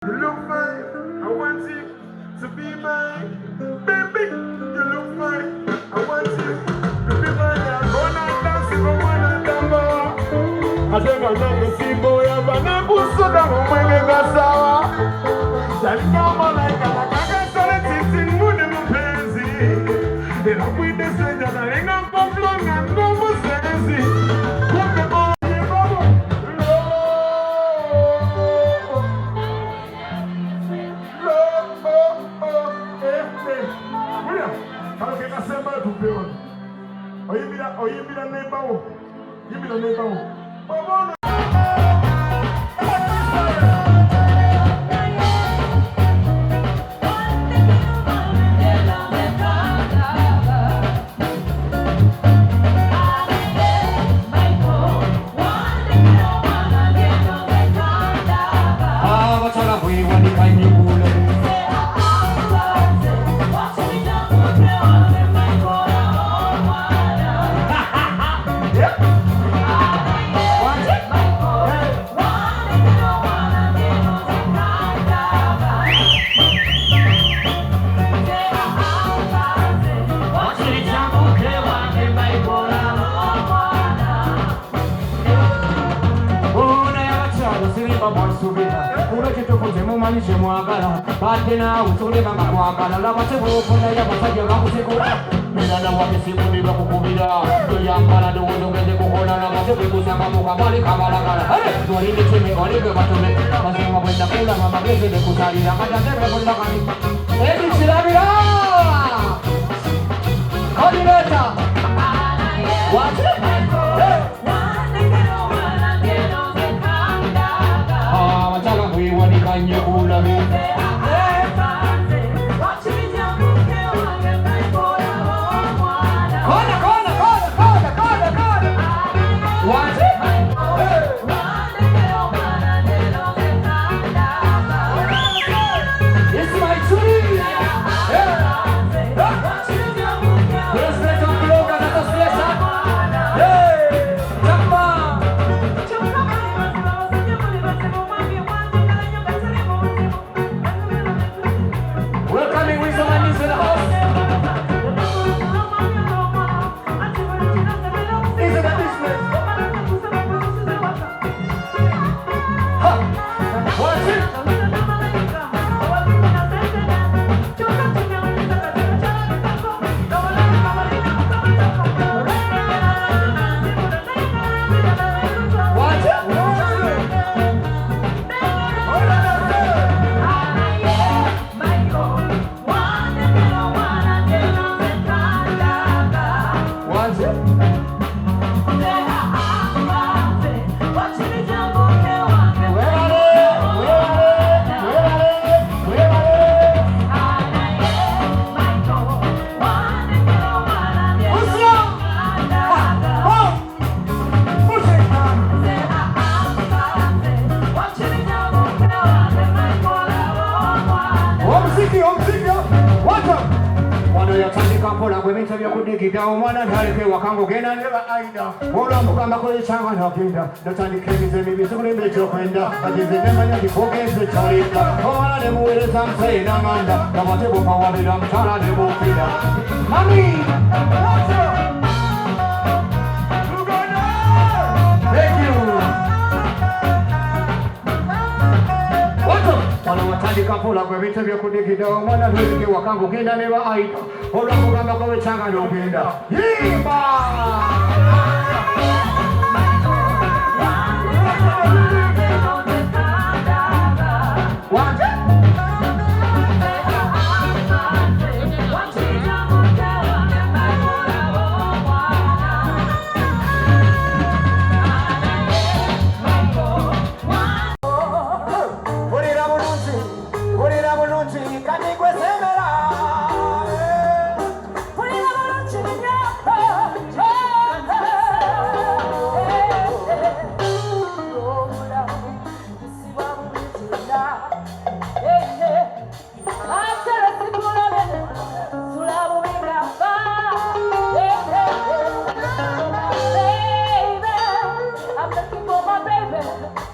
You look fine, I want you to be mine. Baby, you look fine, I want you to be mine. I'm gonna dance if I wanna dance. I said I'm not the sea boy, I'm not so down when they got sour. That's no more like I started sitting with them crazy. Then I'm with the stranger, I ain't not for long, I'm no more sensi. Come on, oh, you be the neighbor. You be the neighbor. Batina, usule mama mwakala la wasebu kuna ya masaje wa kusekura mira na wamesibu ni wa kukubira tuyambala do ngeze kukona na wasebu kusanga muka bali kamala kala hele tualinde chime walibe batume basema kwenda kula mama ngeze de kusalira kadande kwenda kani ebi silabira kodileta wache wataka kuiwani kanye kula Mwana ntaleke wakango gena neba aida Mola mukamba kwe changa napinda Notandikeze mibisukule mbecho kwenda Ajize nemanya kifogeze chalinda Mwana nemuweleza msei na manda Kamatebo kawabida mtana nemupida Mami! Thank you! Wano watandika pula kwe vitu vya kudikida Mwana ntaleke wakango gena neba aida Mola mukamba kwe changa napinda Yimba!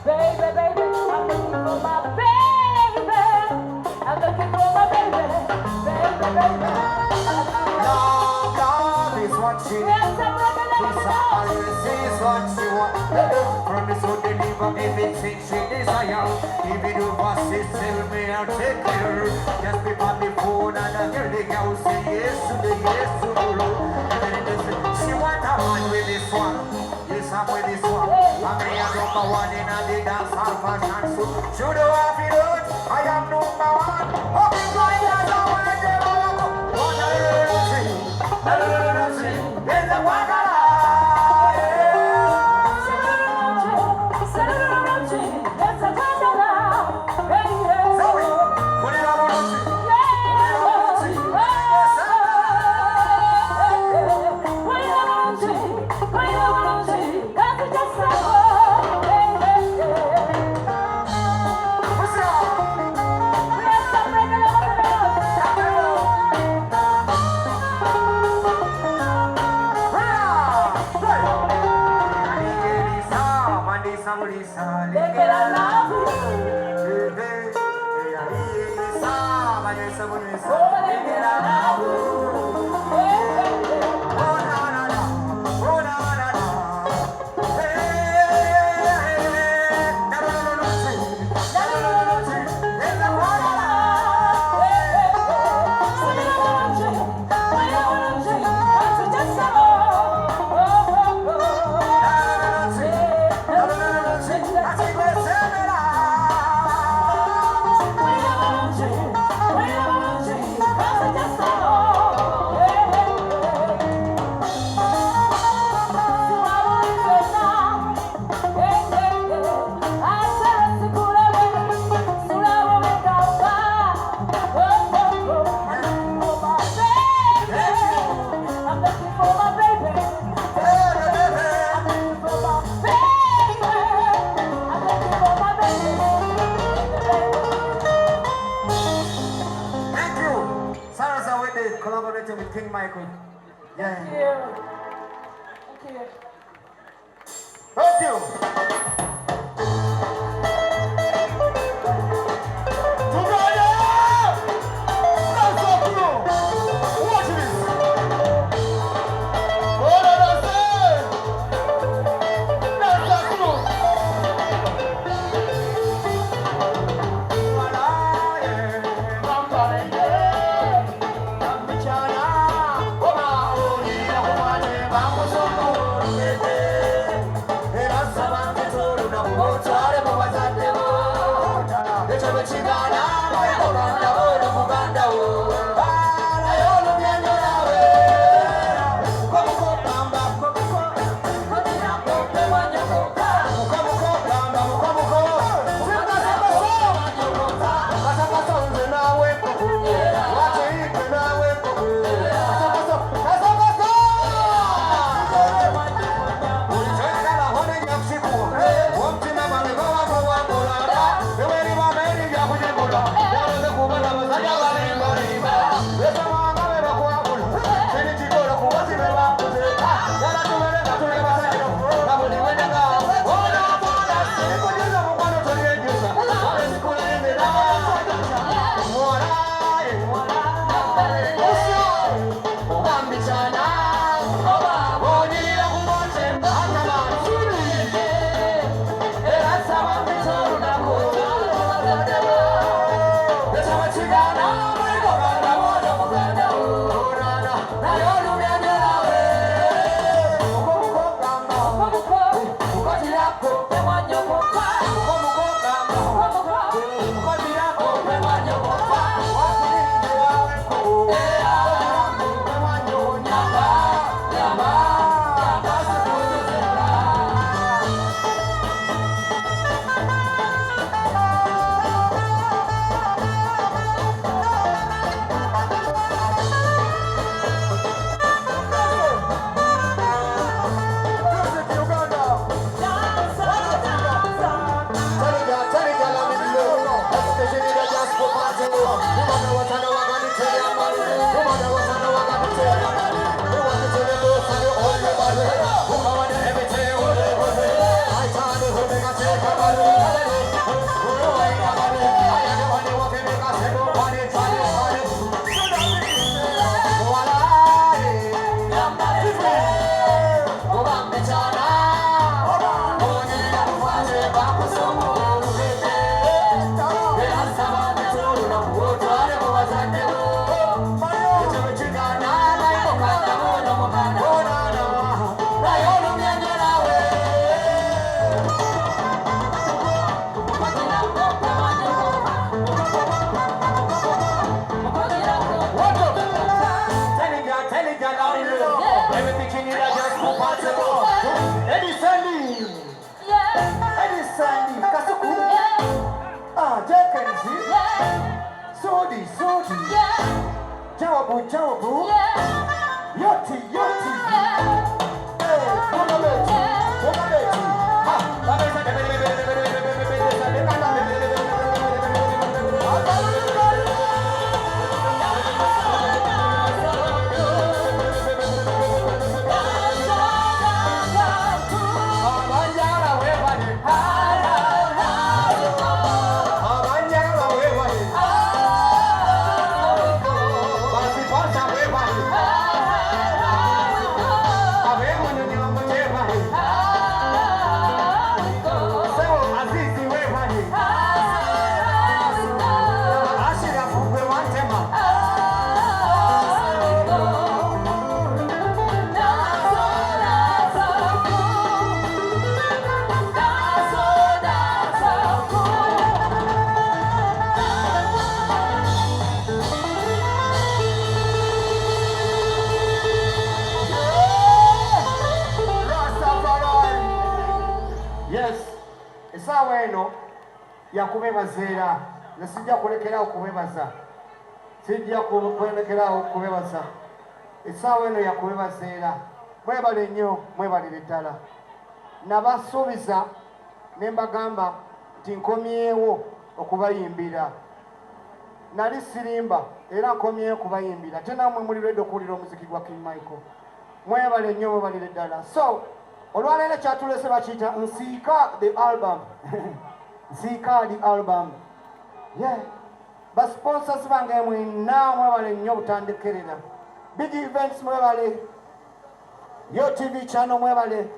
Baby, baby, I'm looking for my baby. Love is what she needs. This is what she wants. Promise to deliver everything she desires. If you do what she tell me, I'll take care. Just pick up the phone and I hear the girl say yes to the yes to the Lord. And then they say, she want a man with this one. Yes, I'm with this one. I'm the number one in the dance hall fashion suit. Should you have it out? I am number one. Up in my hands, I want to go. What a little thing. A little thing. There's a wagala. Collaborating with King Michael. Yeah. Thank you. Vamos a Sodi, Sodi. Jawabu, Jawabu. Yoti, Yoti. Hey, Bongabeti, Bongabeti. Yes, essaawa eno yakubebaza nesijja kulekerawo kubebaza, sijja kulekerawo kubebaza. Essaawa eno yakubebaza, mwebale nnyo, mwebalire ddala. Nabasuubiza ne mbagamba nti nkomyewo okubayimbira. Nali sirimba era nkomyewo okubayimbira. Ate nammwe muli ready okuwulira omuziki gwa King Michael. Mwebale nnyo, mwebalire ddala. So olwaleero kyatulese bakiyita Nsiika the album. Nsiika the album. Yeah. Basponsors bange mwenna mwebale nnyo butandekerera. Big events mwebale. Yo TV channel mwebale.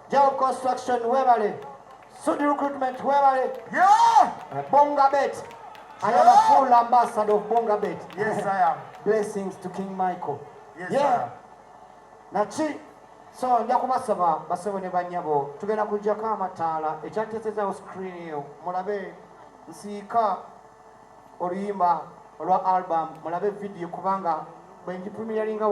Job Construction mwebale. Sudi Recruitment mwebale. Yeah! Bongabet. I am a full ambassador of Bongabet. Yes, I am. Blessings to King Michael. Yes, yeah. I am. Nachi. So nja kubasaba basebo ne banyabo tugenda kujjako amataala ekyateesezawo screen eyo mulabe Nsiika oluyimba olwa album mulabe video kubanga bwe ngipremieringa